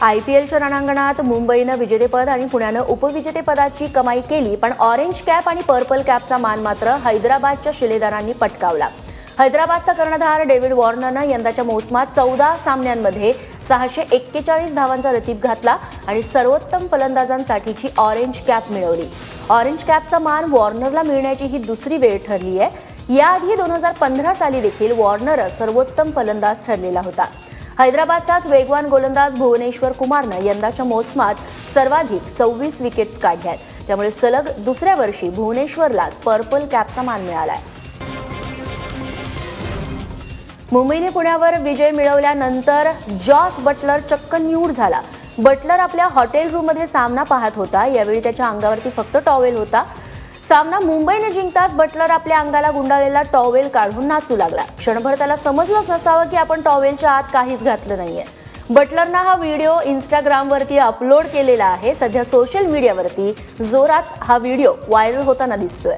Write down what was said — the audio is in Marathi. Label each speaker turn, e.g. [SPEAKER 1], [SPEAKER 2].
[SPEAKER 1] IPLच्या रणांगणात मुंबईनं विजेतेपद आणि पुण्यानं उपविजेतेपदाची कमाई केली, पण ऑरेंज कॅप आणि पर्पल कॅपचा मान मात्र हैदराबादच्या शिलेदारांनी पटकावला। हैदराबादचा कर्णधार डेव्हिड वॉर्नरनं यंदाच्या मोसमात 14 सामन्यांमध्ये 641 धावांचा रतीब घातला आणि सर्वोत्तम फलंदाजांसाठीची ऑरेंज कॅप मिळवली। ऑरेंज कॅपचा मान वॉर्नरला मिळण्याची ही दुसरी वेळ ठरली आहे। याआधी 2015 साली देखील वॉर्नर सर्वोत्तम फलंदाज ठरलेला होता। हैदराबादचाच वेगवान गोलंदाज भुवनेश्वर कुमारनं यंदाच्या मोसमात सर्वाधिक 26 विकेट्स काढल्यात, त्यामुळे सलग दुसऱ्या वर्षी भुवनेश्वरलाच पर्पल कॅपचा मान मिळालाय। मुंबईने पुण्यावर विजय मिळवल्यानंतर जॉस बटलर चक्क न्यूड झाला। बटलर आपल्या हॉटेल रूममध्ये सामना पाहत होता। यावेळी त्याच्या अंगावरती फक्त टॉवेल होता। सामना मुंबईने जिंकताच बटलर आपल्या अंगाला गुंडाळलेला टॉवेल काढून नाचू लागला। क्षणभर त्याला समजलंच नसावं की आपण टॉवेलच्या आत काहीच घातलं नाहीये। बटलरनं हा व्हिडिओ इंस्टाग्रामवरती अपलोड केलेला आहे। सध्या सोशल मीडियावरती जोरात हा व्हिडिओ व्हायरल होताना दिसतोय।